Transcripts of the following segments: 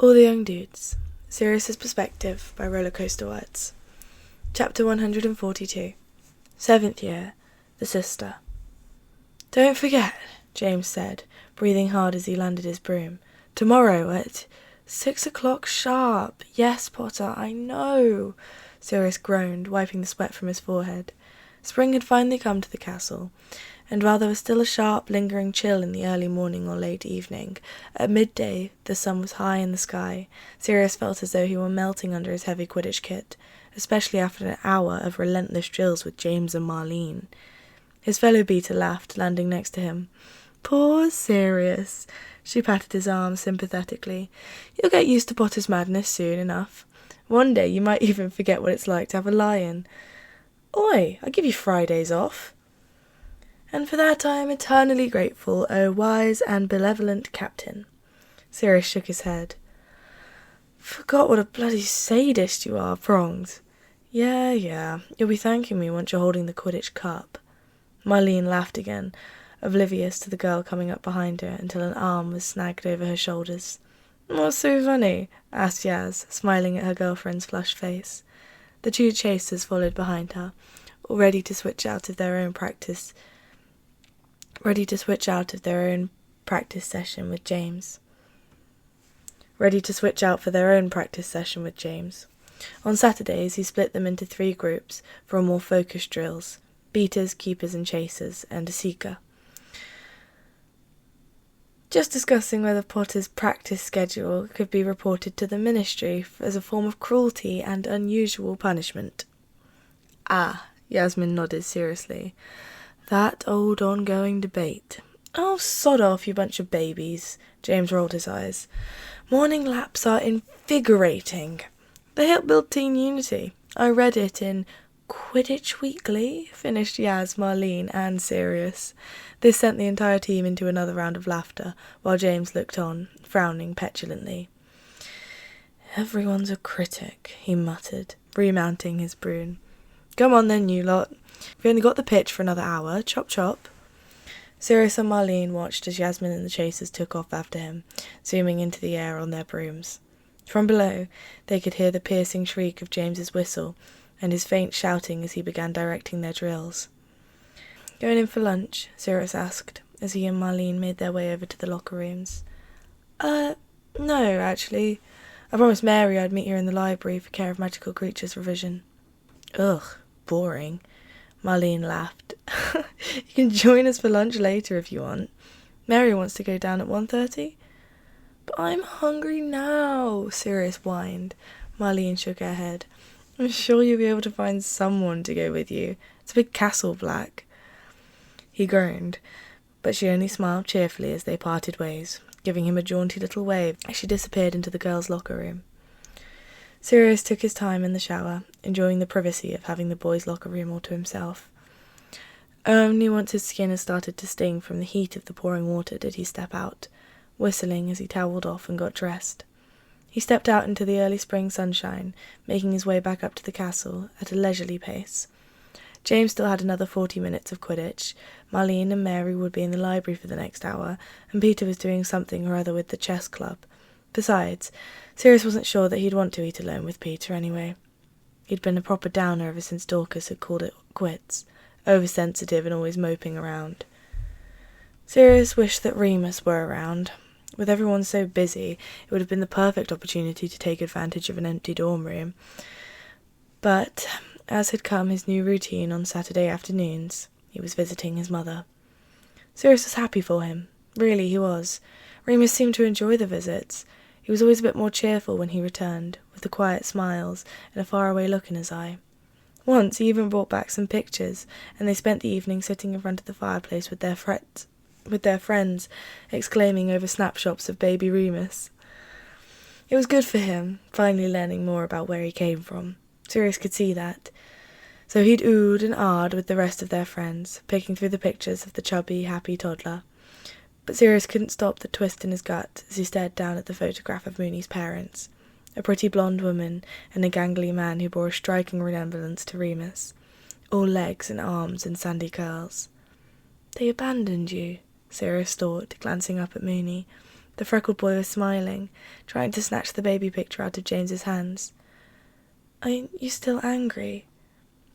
All the Young Dudes, Sirius's Perspective by Rollercosterwords. Chapter 142. 7th Year, The Sister. "Don't forget," James said, breathing hard as he landed his broom. "Tomorrow at 6 o'clock sharp." "Yes, Potter, I know," Sirius groaned, wiping the sweat from his forehead. Spring had finally come to the castle, and while there was still a sharp, lingering chill in the early morning or late evening, at midday the sun was high in the sky. Sirius felt as though he were melting under his heavy Quidditch kit, especially after an hour of relentless drills with James and Marlene. His fellow beater laughed, landing next to him. "Poor Sirius," she patted his arm sympathetically. "You'll get used to Potter's madness soon enough. One day you might even forget what it's like to have a lion. Oi, I give you Fridays off. And for that I am eternally grateful, O wise and benevolent captain." Sirius shook his head. "Forgot what a bloody sadist you are, Prongs." Yeah, you'll be thanking me once you're holding the Quidditch cup." Marlene laughed again, oblivious to the girl coming up behind her until an arm was snagged over her shoulders. "What's so funny?" asked Yaz, smiling at her girlfriend's flushed face. The two chasers followed behind her, all ready to switch out of their own practice session with James. On Saturdays, he split them into 3 groups for more focused drills: beaters, keepers and chasers, and a seeker. Just discussing whether Potter's practice schedule could be reported to the Ministry as a form of cruelty and unusual punishment. "Ah," Yasmin nodded seriously. "That old ongoing debate." "Oh, sod off, you bunch of babies," James rolled his eyes. "Morning laps are invigorating. They help build teen unity. I read it in Quidditch Weekly," finished Yaz, Marlene, and Sirius. This sent the entire team into another round of laughter, while James looked on, frowning petulantly. "Everyone's a critic," he muttered, remounting his broom. "Come on then, you lot. We've only got the pitch for another hour. Chop chop." Sirius and Marlene watched as Yasmin and the chasers took off after him, zooming into the air on their brooms. From below, they could hear the piercing shriek of James's whistle and his faint shouting as he began directing their drills. "Going in for lunch?" Sirius asked, as he and Marlene made their way over to the locker rooms. No, actually. I promised Mary I'd meet her in the library for Care of Magical Creatures revision." "Ugh, boring." Marlene laughed. "You can join us for lunch later if you want. Mary wants to go down at 1:30. "But I'm hungry now," Sirius whined. Marlene shook her head. "I'm sure you'll be able to find someone to go with you. It's a big castle, Black." He groaned, but she only smiled cheerfully as they parted ways, giving him a jaunty little wave as she disappeared into the girls' locker room. Sirius took his time in the shower, enjoying the privacy of having the boys' locker room all to himself. Only once his skin had started to sting from the heat of the pouring water did he step out, whistling as he towelled off and got dressed. He stepped out into the early spring sunshine, making his way back up to the castle at a leisurely pace. James still had another 40 minutes of Quidditch. Marlene and Mary would be in the library for the next hour, and Peter was doing something or other with the chess club. Besides, Sirius wasn't sure that he'd want to eat alone with Peter anyway. He'd been a proper downer ever since Dorcas had called it quits, oversensitive and always moping around. Sirius wished that Remus were around. With everyone so busy, it would have been the perfect opportunity to take advantage of an empty dorm room. But, as had come his new routine on Saturday afternoons, he was visiting his mother. Sirius was happy for him. Really, he was. Remus seemed to enjoy the visits. He was always a bit more cheerful when he returned, with the quiet smiles and a faraway look in his eye. Once he even brought back some pictures, and they spent the evening sitting in front of the fireplace with their friends, exclaiming over snapshots of baby Remus. It was good for him, finally learning more about where he came from. Sirius could see that. So he'd oohed and ahed with the rest of their friends, picking through the pictures of the chubby, happy toddler. But Sirius couldn't stop the twist in his gut as he stared down at the photograph of Mooney's parents, a pretty blonde woman and a gangly man who bore a striking resemblance to Remus, all legs and arms and sandy curls. "They abandoned you," Sirius thought, glancing up at Mooney, The freckled boy was smiling, trying to snatch the baby picture out of James's hands. Aren't you still angry?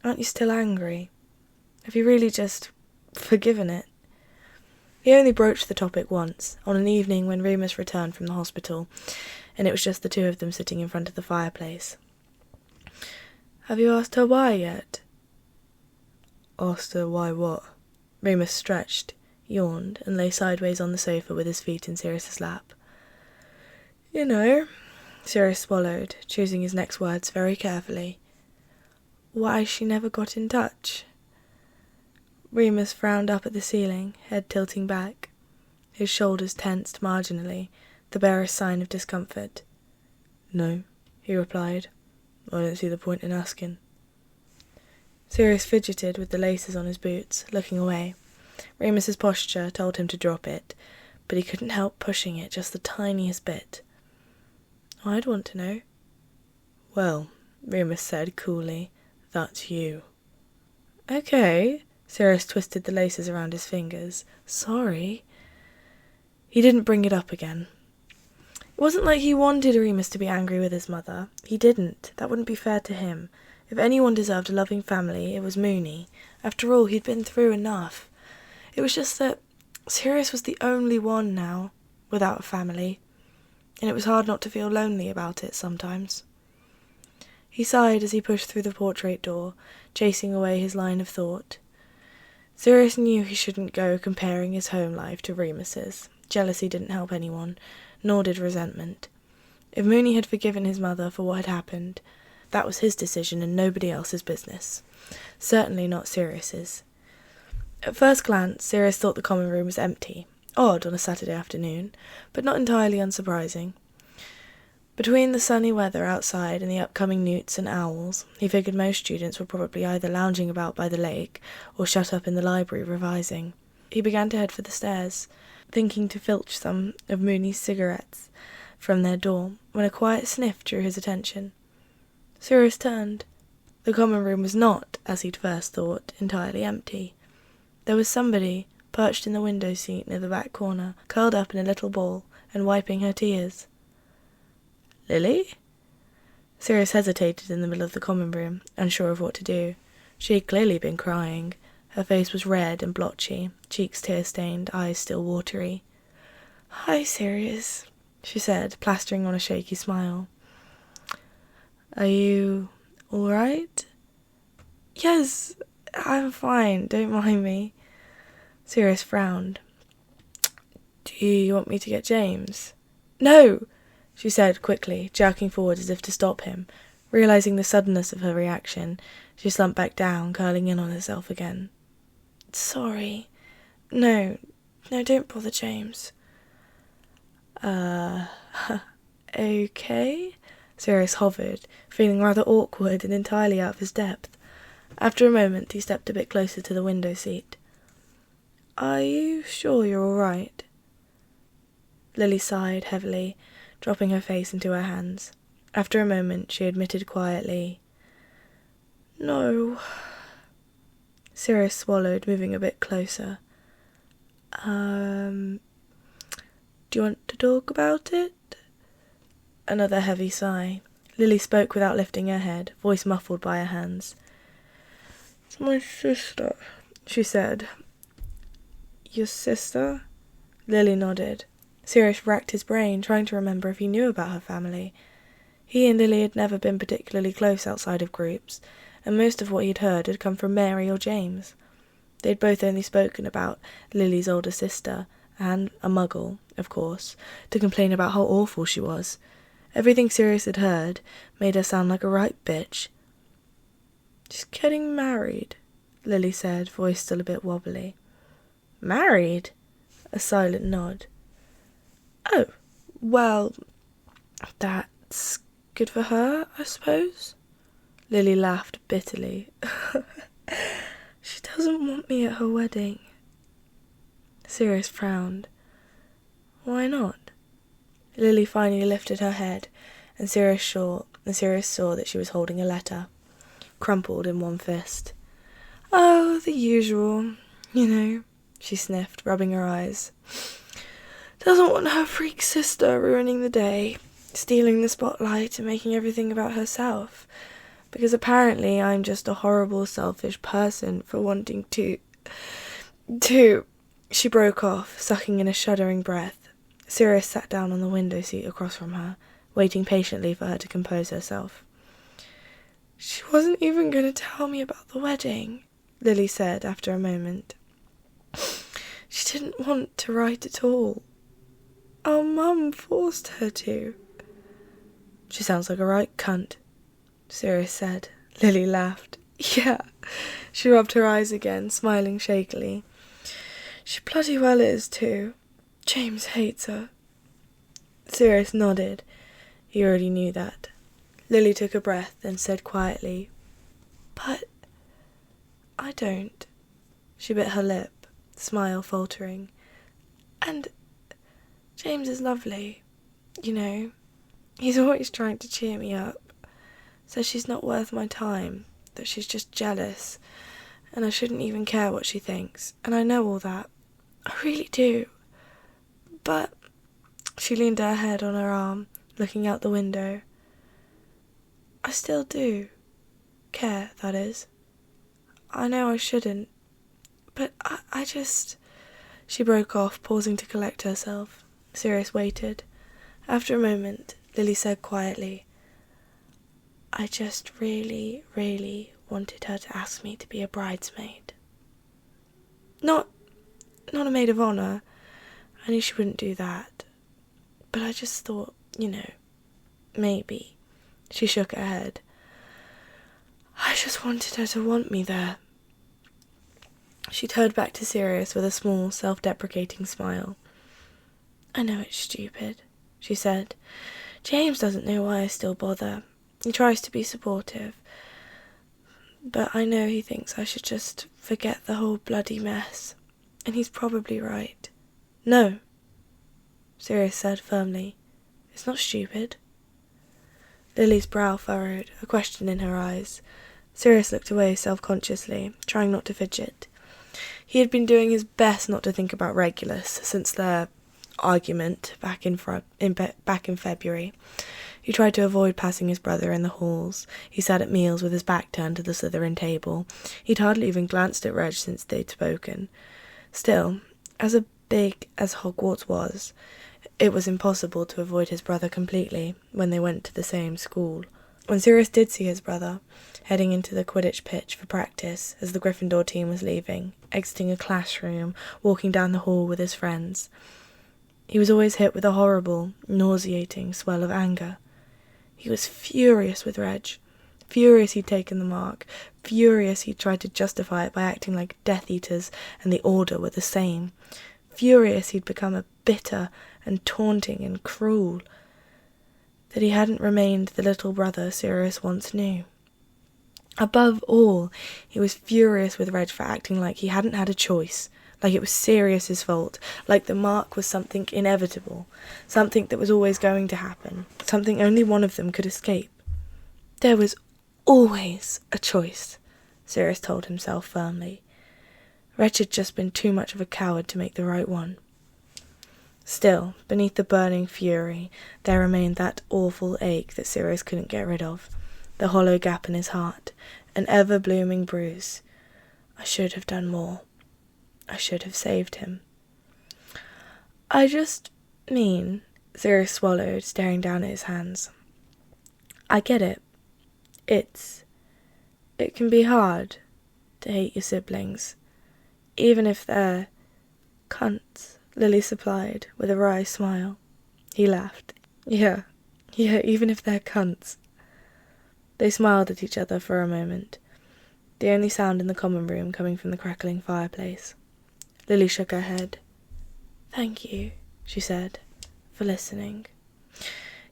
Aren't you still angry? Have you really just forgiven it? He only broached the topic once, on an evening when Remus returned from the hospital, and it was just the two of them sitting in front of the fireplace. Have you asked her why yet? Asked her why what? Remus stretched, yawned, and lay sideways on the sofa with his feet in Sirius's lap. You know, Sirius swallowed, choosing his next words very carefully. Why she never got in touch? Remus frowned up at the ceiling, head tilting back. His shoulders tensed marginally, the barest sign of discomfort. No, he replied. I don't see the point in asking. Sirius fidgeted with the laces on his boots, looking away. Remus's posture told him to drop it, but he couldn't help pushing it just the tiniest bit. I'd want to know. Well, Remus said coolly, that's you. Okay. Sirius twisted the laces around his fingers. Sorry. He didn't bring it up again. It wasn't like he wanted Remus to be angry with his mother. He didn't. That wouldn't be fair to him. If anyone deserved a loving family, it was Moony. After all, he'd been through enough. It was just that Sirius was the only one now, without a family, and it was hard not to feel lonely about it sometimes. He sighed as he pushed through the portrait door, chasing away his line of thought. Sirius knew he shouldn't go comparing his home life to Remus's. Jealousy didn't help anyone, nor did resentment. If Moony had forgiven his mother for what had happened, that was his decision and nobody else's business. Certainly not Sirius's. At first glance, Sirius thought the common room was empty. Odd on a Saturday afternoon, but not entirely unsurprising. Between the sunny weather outside and the upcoming newts and owls, he figured most students were probably either lounging about by the lake or shut up in the library revising. He began to head for the stairs, thinking to filch some of Moony's cigarettes from their door, when a quiet sniff drew his attention. Sirius turned. The common room was not, as he'd first thought, entirely empty. There was somebody, perched in the window seat near the back corner, curled up in a little ball and wiping her tears. Lily? Sirius hesitated in the middle of the common room, unsure of what to do. She had clearly been crying. Her face was red and blotchy, cheeks tear-stained, eyes still watery. Hi, Sirius, she said, plastering on a shaky smile. Are you all right? Yes, I'm fine, don't mind me. Sirius frowned. Do you want me to get James? No, she said quickly, jerking forward as if to stop him. Realizing the suddenness of her reaction, she slumped back down, curling in on herself again. Sorry. No, don't bother James. Okay? Sirius hovered, feeling rather awkward and entirely out of his depth. After a moment, he stepped a bit closer to the window seat. Are you sure you're all right? Lily sighed heavily, dropping her face into her hands. After a moment, she admitted quietly, No. Sirius swallowed, moving a bit closer. Do you want to talk about it? Another heavy sigh. Lily spoke without lifting her head, voice muffled by her hands. It's my sister, she said. Your sister? Lily nodded. Sirius racked his brain, trying to remember if he knew about her family. He and Lily had never been particularly close outside of groups, and most of what he'd heard had come from Mary or James. They'd both only spoken about Lily's older sister, and a muggle, of course, to complain about how awful she was. Everything Sirius had heard made her sound like a right bitch. She's getting married, Lily said, voice still a bit wobbly. Married? A silent nod. Oh, well, that's good for her, I suppose. Lily laughed bitterly. She doesn't want me at her wedding. Sirius frowned. Why not? Lily finally lifted her head, and Sirius saw that she was holding a letter, crumpled in one fist. Oh, the usual, you know, she sniffed, rubbing her eyes. doesn't want her freak sister ruining the day, stealing the spotlight and making everything about herself, because apparently I'm just a horrible, selfish person for wanting to... She broke off, sucking in a shuddering breath. Sirius sat down on the window seat across from her, waiting patiently for her to compose herself. She wasn't even going to tell me about the wedding, Lily said after a moment. She didn't want to write at all. Our mum forced her to. She sounds like a right cunt, Sirius said. Lily laughed. Yeah. She rubbed her eyes again, smiling shakily. She bloody well is too. James hates her. Sirius nodded. He already knew that. Lily took a breath and said quietly, But I don't. She bit her lip, smile faltering. And James is lovely, you know. He's always trying to cheer me up. Says she's not worth my time, that she's just jealous, and I shouldn't even care what she thinks, and I know all that. I really do. But she leaned her head on her arm, looking out the window. I still do. Care, that is. I know I shouldn't, but I just... She broke off, pausing to collect herself. Sirius waited. After a moment, Lily said quietly, I just really, really wanted her to ask me to be a bridesmaid. Not a maid of honour. I knew she wouldn't do that. But I just thought, maybe. She shook her head. I just wanted her to want me there. She turned back to Sirius with a small, self-deprecating smile. I know it's stupid, she said. James doesn't know why I still bother. He tries to be supportive. But I know he thinks I should just forget the whole bloody mess. And he's probably right. No, Sirius said firmly. It's not stupid. Lily's brow furrowed, a question in her eyes. Sirius looked away self-consciously, trying not to fidget. He had been doing his best not to think about Regulus since their argument back in February. He tried to avoid passing his brother in the halls. He sat at meals with his back turned to the Slytherin table. He'd hardly even glanced at Reg since they'd spoken. Still, as big as Hogwarts was, it was impossible to avoid his brother completely when they went to the same school. When Sirius did see his brother, heading into the Quidditch pitch for practice as the Gryffindor team was leaving, exiting a classroom, walking down the hall with his friends, he was always hit with a horrible, nauseating swell of anger. He was furious with Reg, furious he'd taken the mark, furious he'd tried to justify it by acting like Death Eaters and the Order were the same, furious he'd become a bitter and taunting and cruel, that he hadn't remained the little brother Sirius once knew. Above all, he was furious with Reg for acting like he hadn't had a choice, like it was Sirius's fault, like the mark was something inevitable, something that was always going to happen, something only one of them could escape. There was always a choice, Sirius told himself firmly. Reg had just been too much of a coward to make the right one. Still, beneath the burning fury, there remained that awful ache that Sirius couldn't get rid of, the hollow gap in his heart, an ever-blooming bruise. I should have done more. I should have saved him. I just mean, Sirius swallowed, staring down at his hands. I get it. It can be hard to hate your siblings, even if they're cunts, Lily supplied, with a wry smile. He laughed. Yeah, even if they're cunts. They smiled at each other for a moment, the only sound in the common room coming from the crackling fireplace. Lily shook her head. Thank you, she said, for listening.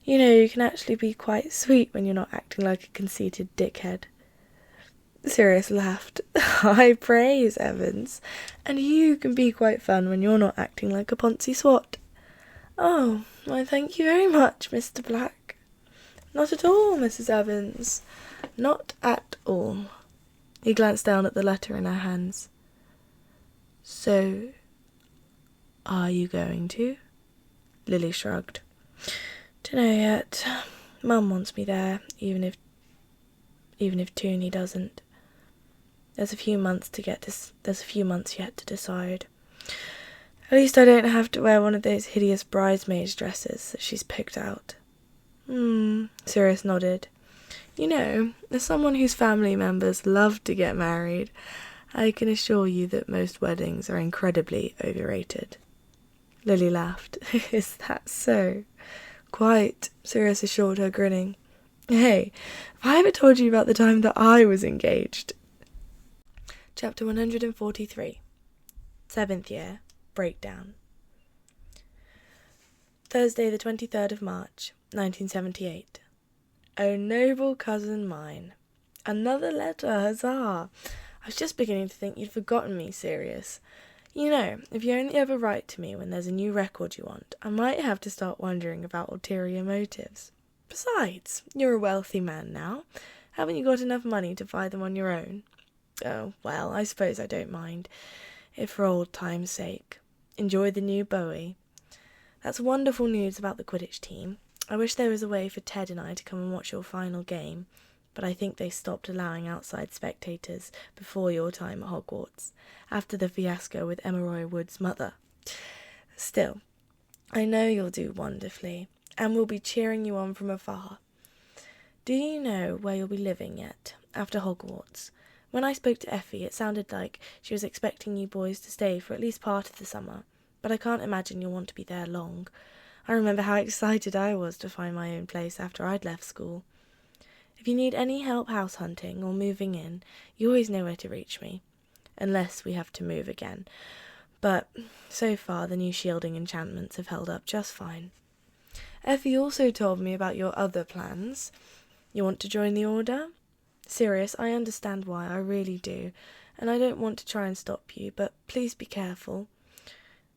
You know, you can actually be quite sweet when you're not acting like a conceited dickhead. Sirius laughed. High praise, Evans. And you can be quite fun when you're not acting like a poncy swat. Oh, why thank you very much, Mr. Black. Not at all, Mrs. Evans. Not at all. He glanced down at the letter in her hands. So, are you going to? Lily shrugged. Dunno yet. Mum wants me there, even if Tooney doesn't. There's a few months yet to decide. At least I don't have to wear one of those hideous bridesmaid dresses that she's picked out. Sirius nodded. You know, as someone whose family members love to get married, I can assure you that most weddings are incredibly overrated. Lily laughed. Is that so? Quite, Sirius assured her, grinning. Hey, have I ever told you about the time that I was engaged? Chapter 143. 7th Year. Breakdown. Thursday, the 23rd of March, 1978. Oh, noble cousin mine. Another letter, huzzah! I was just beginning to think you'd forgotten me, Sirius. You know, if you only ever write to me when there's a new record you want, I might have to start wondering about ulterior motives. Besides, you're a wealthy man now. Haven't you got enough money to buy them on your own? Oh, well, I suppose I don't mind, if for old time's sake. Enjoy the new Bowie. That's wonderful news about the Quidditch team. I wish there was a way for Ted and I to come and watch your final game, but I think they stopped allowing outside spectators before your time at Hogwarts, after the fiasco with Emmeroy Wood's mother. Still, I know you'll do wonderfully, and we'll be cheering you on from afar. Do you know where you'll be living yet, after Hogwarts? When I spoke to Effie, it sounded like she was expecting you boys to stay for at least part of the summer, but I can't imagine you'll want to be there long. I remember how excited I was to find my own place after I'd left school. If you need any help house hunting or moving in, you always know where to reach me, unless we have to move again. But so far the new shielding enchantments have held up just fine. Effie also told me about your other plans. You want to join the Order? Sirius, I understand why, I really do, and I don't want to try and stop you, but please be careful.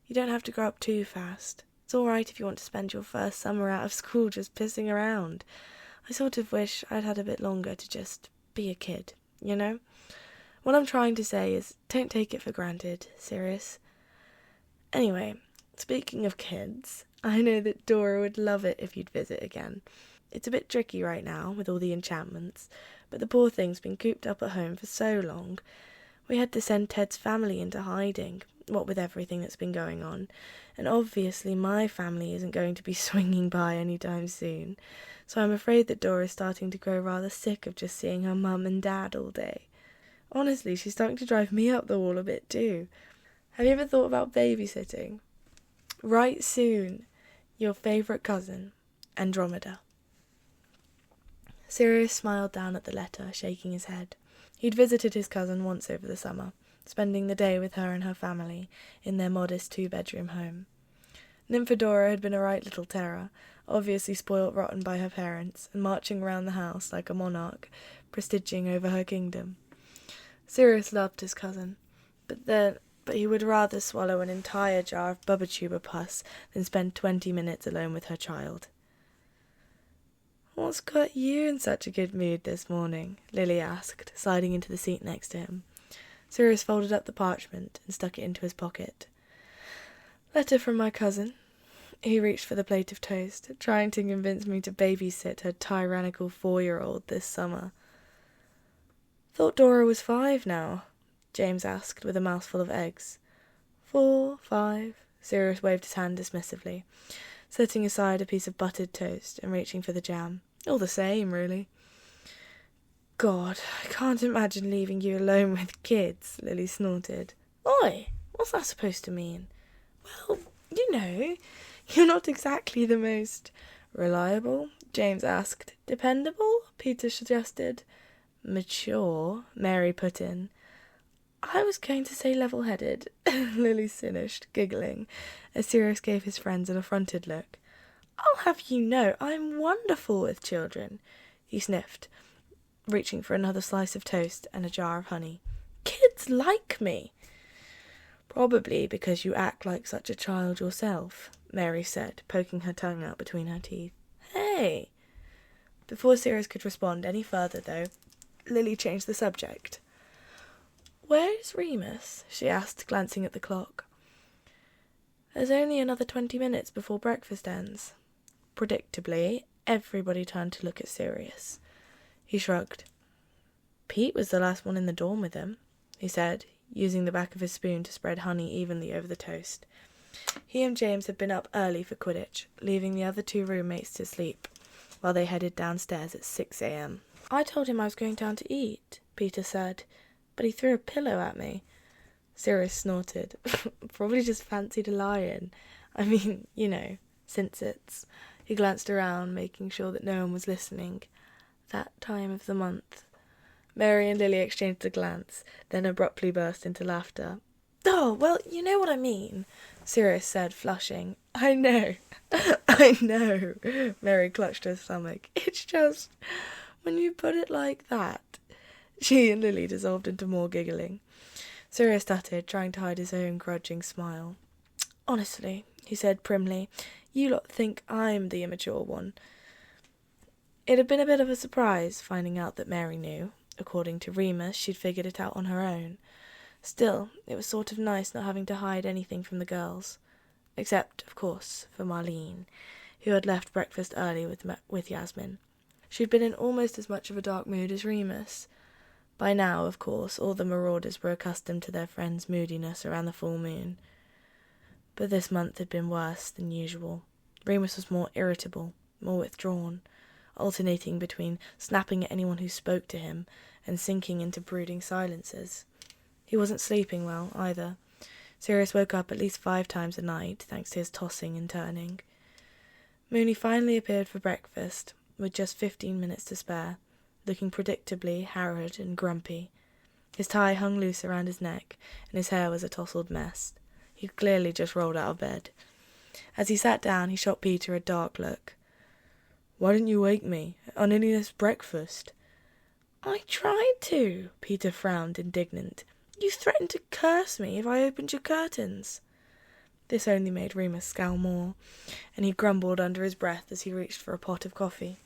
You don't have to grow up too fast. It's all right if you want to spend your first summer out of school just pissing around. I sort of wish I'd had a bit longer to just be a kid, you know? What I'm trying to say is, don't take it for granted, Sirius. Anyway, speaking of kids, I know that Dora would love it if you'd visit again. It's a bit tricky right now with all the enchantments, but the poor thing's been cooped up at home for so long. We had to send Ted's family into hiding, what with everything that's been going on, and obviously my family isn't going to be swinging by anytime soon, so I'm afraid that Dora's starting to grow rather sick of just seeing her mum and dad all day. Honestly, she's starting to drive me up the wall a bit too. Have you ever thought about babysitting? Write soon. Your favourite cousin, Andromeda. Sirius smiled down at the letter, shaking his head. He'd visited his cousin once over the summer, spending the day with her and her family in their modest 2-bedroom home. Nymphadora had been a right little terror, obviously spoilt rotten by her parents, and marching around the house like a monarch, prestiging over her kingdom. Sirius loved his cousin, but he would rather swallow an entire jar of Bubba pus than spend 20 minutes alone with her child. "What's got you in such a good mood this morning?" Lily asked, sliding into the seat next to him. Sirius folded up the parchment and stuck it into his pocket. "Letter from my cousin." He reached for the plate of toast, trying to convince me to babysit her tyrannical 4-year-old this summer. "Thought Dora was 5 now," James asked, with a mouthful of eggs. 4, 5, Sirius waved his hand dismissively, setting aside a piece of buttered toast and reaching for the jam. All the same, really. "God, I can't imagine leaving you alone with kids," Lily snorted. "Oi, what's that supposed to mean?" "Well, you know, you're not exactly the most—" "Reliable?" James asked. "Dependable?" Peter suggested. "Mature," Mary put in. "I was going to say level-headed," Lily finished, giggling, as Sirius gave his friends an affronted look. "I'll have you know I'm wonderful with children," he sniffed, reaching for another slice of toast and a jar of honey. "Kids like me." "Probably because you act like such a child yourself," Mary said, poking her tongue out between her teeth. "Hey!" Before Sirius could respond any further, though, Lily changed the subject. "Where's Remus?" she asked, glancing at the clock. There's only another 20 minutes before breakfast ends. Predictably, everybody turned to look at Sirius. He shrugged. Pete was the last one in the dorm with him, he said, using the back of his spoon to spread honey evenly over the toast. He and James had been up early for Quidditch, leaving the other two roommates to sleep, while they headed downstairs at 6 a.m. I told him I was going down to eat, Peter said, but he threw a pillow at me. Sirius snorted. Probably just fancied a lion. I mean, since it's... He glanced around, making sure that no one was listening. That time of the month. Mary and Lily exchanged a glance, then abruptly burst into laughter. Oh, well, you know what I mean, Sirius said, flushing. I know. I know. Mary clutched her stomach. It's just, when you put it like that. She and Lily dissolved into more giggling. Sirius stuttered, trying to hide his own grudging smile. Honestly, he said primly, you lot think I'm the immature one. It had been a bit of a surprise, finding out that Mary knew. According to Remus, she'd figured it out on her own. Still, it was sort of nice not having to hide anything from the girls. Except, of course, for Marlene, who had left breakfast early with Yasmin. She'd been in almost as much of a dark mood as Remus. By now, of course, all the marauders were accustomed to their friend's moodiness around the full moon. But this month had been worse than usual. Remus was more irritable, more withdrawn, alternating between snapping at anyone who spoke to him and sinking into brooding silences. He wasn't sleeping well, either. Sirius woke up at least 5 times a night, thanks to his tossing and turning. Mooney finally appeared for breakfast, with just 15 minutes to spare, looking predictably harrowed and grumpy. His tie hung loose around his neck, and his hair was a tousled mess. He'd clearly just rolled out of bed. As he sat down, he shot Peter a dark look. Why didn't you wake me? I nearly missed breakfast. I tried to, Peter frowned, indignant. You threatened to curse me if I opened your curtains. This only made Remus scowl more, and he grumbled under his breath as he reached for a pot of coffee.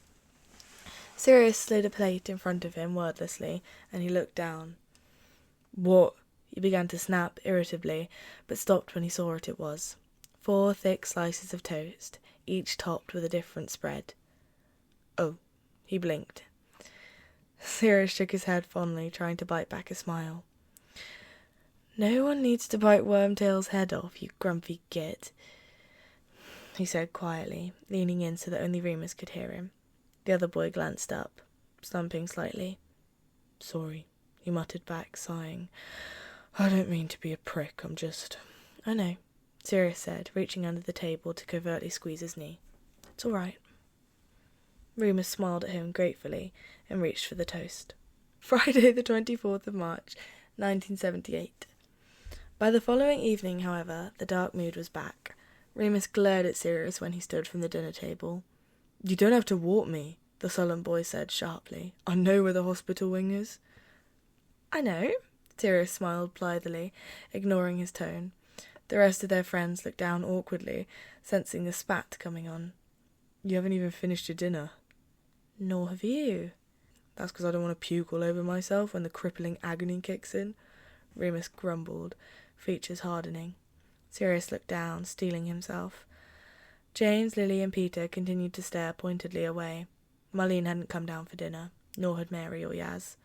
Sirius slid a plate in front of him wordlessly, and he looked down. What? He began to snap irritably, but stopped when he saw what it was. 4 thick slices of toast, each topped with a different spread. Oh, he blinked. Sirius shook his head fondly, trying to bite back a smile. No one needs to bite Wormtail's head off, you grumpy git, he said quietly, leaning in so that only Remus could hear him. The other boy glanced up, slumping slightly. Sorry, he muttered back, sighing. I don't mean to be a prick, I'm just... I know, Sirius said, reaching under the table to covertly squeeze his knee. It's all right. Remus smiled at him gratefully and reached for the toast. Friday the 24th of March, 1978. By the following evening, however, the dark mood was back. Remus glared at Sirius when he stood from the dinner table. You don't have to walk me, the sullen boy said sharply. I know where the hospital wing is. I know, Sirius smiled blithely, ignoring his tone. The rest of their friends looked down awkwardly, sensing the spat coming on. You haven't even finished your dinner. Nor have you. That's because I don't want to puke all over myself when the crippling agony kicks in, Remus grumbled, features hardening. Sirius looked down, steeling himself. James, Lily and Peter continued to stare pointedly away. Marlene hadn't come down for dinner, nor had Mary or Yaz.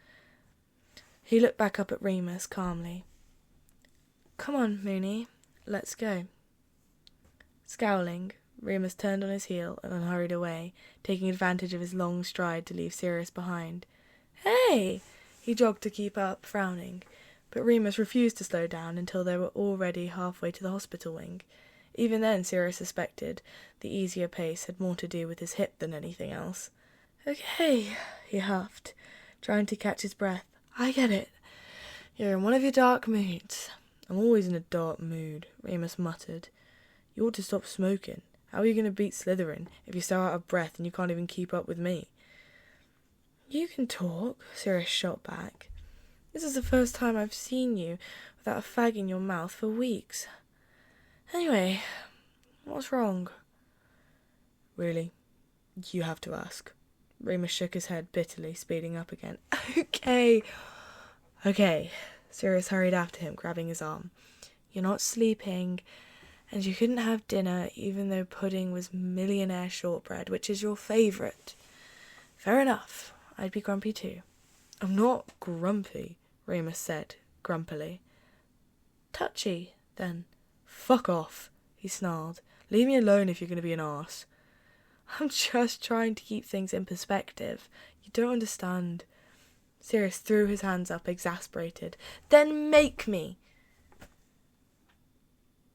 He looked back up at Remus calmly. Come on, Mooney, let's go. Scowling, Remus turned on his heel and hurried away, taking advantage of his long stride to leave Sirius behind. Hey! He jogged to keep up, frowning, but Remus refused to slow down until they were already halfway to the hospital wing. Even then, Sirius suspected the easier pace had more to do with his hip than anything else. Okay, he huffed, trying to catch his breath. I get it. You're in one of your dark moods. I'm always in a dark mood, Remus muttered. You ought to stop smoking. How are you going to beat Slytherin if you're so out of breath and you can't even keep up with me? You can talk, Sirius shot back. This is the first time I've seen you without a fag in your mouth for weeks. Anyway, what's wrong? Really? You have to ask. Remus shook his head bitterly, speeding up again. Okay. Sirius hurried after him, grabbing his arm. You're not sleeping. And you couldn't have dinner even though pudding was millionaire shortbread, which is your favourite. Fair enough, I'd be grumpy too. I'm not grumpy, Remus said, grumpily. Touchy, then. Fuck off, he snarled. Leave me alone if you're going to be an arse. I'm just trying to keep things in perspective. You don't understand. Sirius threw his hands up, exasperated. Then make me!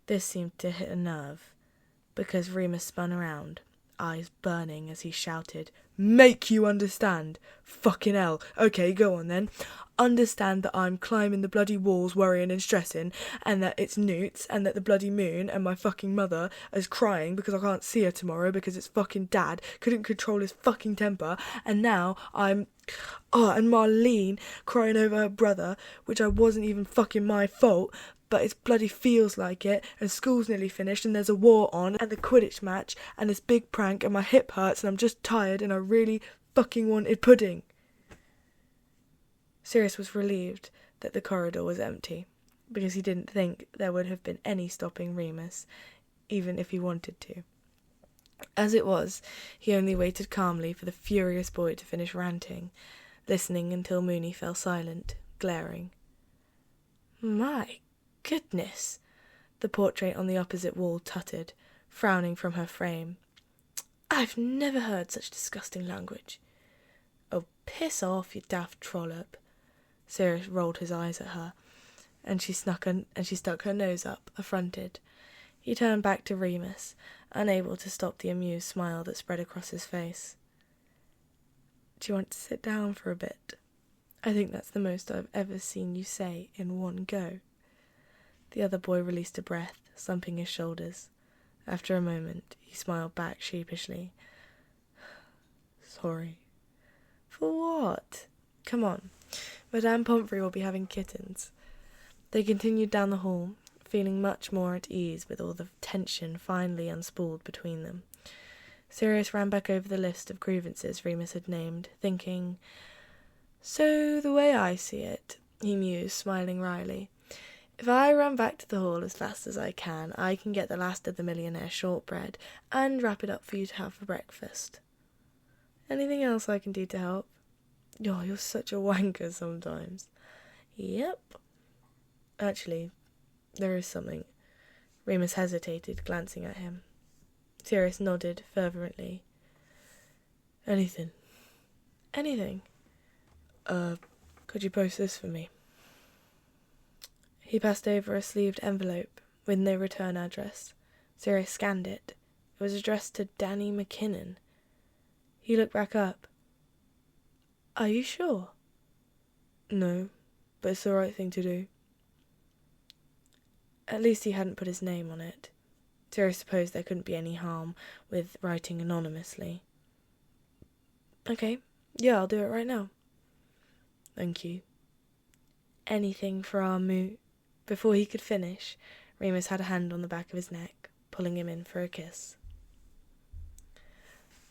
This seemed to hit a nerve, because Remus spun around, eyes burning as he shouted, Make you understand? Fucking hell. Okay, go on then. Understand that I'm climbing the bloody walls worrying and stressing, and that it's newts, and that the bloody moon and my fucking mother is crying because I can't see her tomorrow because it's fucking dad couldn't control his fucking temper, and now and Marlene crying over her brother, which I wasn't even fucking my fault, but it bloody feels like it, and school's nearly finished, and there's a war on, and the Quidditch match, and this big prank, and my hip hurts, and I'm just tired, and I really fucking wanted pudding. Sirius was relieved that the corridor was empty, because he didn't think there would have been any stopping Remus, even if he wanted to. As it was, he only waited calmly for the furious boy to finish ranting, listening until Moony fell silent, glaring. My goodness, the portrait on the opposite wall tutted, frowning from her frame. I've never heard such disgusting language. Oh, piss off, you daft trollop. Sirius rolled his eyes at her, and she stuck her nose up, affronted. He turned back to Remus, unable to stop the amused smile that spread across his face. Do you want to sit down for a bit? I think that's the most I've ever seen you say in one go. The other boy released a breath, slumping his shoulders. After a moment, he smiled back sheepishly. Sorry. For what? Come on. Madame Pomfrey will be having kittens. They continued down the hall, feeling much more at ease with all the tension finally unspooled between them. Sirius ran back over the list of grievances Remus had named, thinking, So the way I see it, he mused, smiling wryly, if I run back to the hall as fast as I can get the last of the millionaire shortbread and wrap it up for you to have for breakfast. Anything else I can do to help? Oh, you're such a wanker sometimes. Yep. Actually, there is something. Remus hesitated, glancing at him. Sirius nodded fervently. Anything. Anything. Could you post this for me? He passed over a sleeved envelope with no return address. Sirius scanned it. It was addressed to Danny McKinnon. He looked back up. Are you sure? No, but it's the right thing to do. At least he hadn't put his name on it. Sirius supposed there couldn't be any harm with writing anonymously. Okay, yeah, I'll do it right now. Thank you. Anything for our Moo. Before he could finish, Remus had a hand on the back of his neck, pulling him in for a kiss.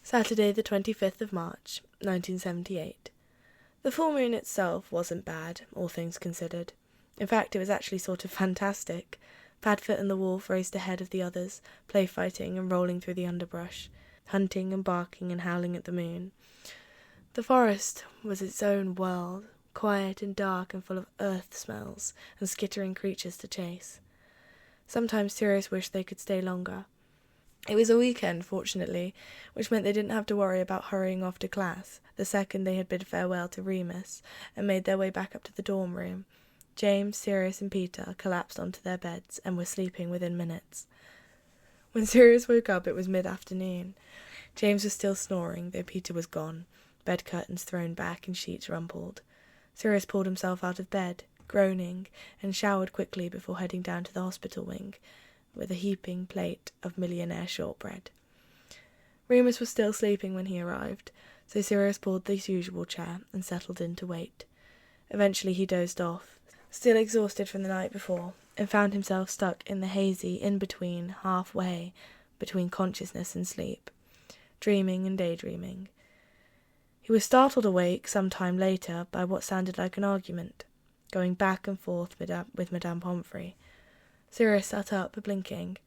Saturday the 25th of March, 1978. The full moon itself wasn't bad, all things considered. In fact, it was actually sort of fantastic. Padfoot and the wolf raced ahead of the others, play-fighting and rolling through the underbrush, hunting and barking and howling at the moon. The forest was its own world, quiet and dark and full of earth smells and skittering creatures to chase. Sometimes Sirius wished they could stay longer. It was a weekend, fortunately, which meant they didn't have to worry about hurrying off to class the second they had bid farewell to Remus and made their way back up to the dorm room. James, Sirius and Peter collapsed onto their beds and were sleeping within minutes. When Sirius woke up, it was mid-afternoon. James was still snoring, though Peter was gone, bed curtains thrown back and sheets rumpled. Sirius pulled himself out of bed, groaning, and showered quickly before heading down to the hospital wing, with a heaping plate of millionaire shortbread. Remus was still sleeping when he arrived, so Sirius pulled the usual chair and settled in to wait. Eventually he dozed off, still exhausted from the night before, and found himself stuck in the hazy in-between halfway between consciousness and sleep, dreaming and daydreaming. He was startled awake some time later by what sounded like an argument, going back and forth with Madame Pomfrey. Sirius sat up, blinking.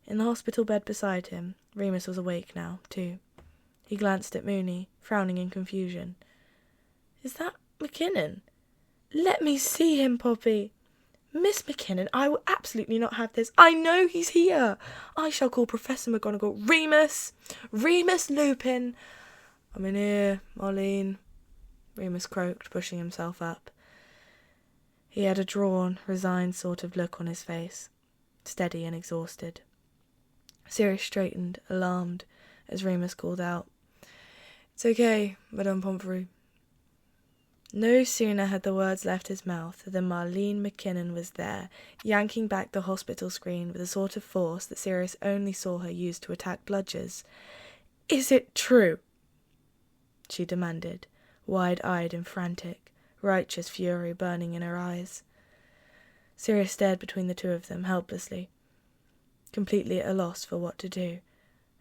In the hospital bed beside him, Remus was awake now, too. He glanced at Moony, frowning in confusion. "Is that Mackinnon?" "Let me see him, Poppy." "Miss Mackinnon, I will absolutely not have this. I know he's here. I shall call Professor McGonagall. Remus! Remus Lupin!" "I'm in here, Marlene," Remus croaked, pushing himself up. He had a drawn, resigned sort of look on his face, steady and exhausted. Sirius straightened, alarmed, as Remus called out, "It's okay, Madame Pomfrey." No sooner had the words left his mouth than Marlene Mackinnon was there, yanking back the hospital screen with a sort of force that Sirius only saw her use to attack bludgers. "Is it true?" she demanded, wide-eyed and frantic, righteous fury burning in her eyes. Sirius stared between the two of them helplessly, completely at a loss for what to do,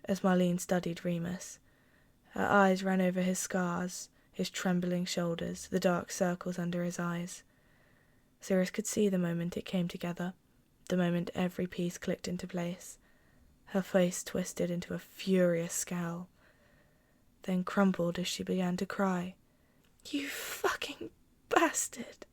as Marlene studied Remus. Her eyes ran over his scars, his trembling shoulders, the dark circles under his eyes. Sirius could see the moment it came together, the moment every piece clicked into place. Her face twisted into a furious scowl, then crumpled as she began to cry. "You fucking bastard!"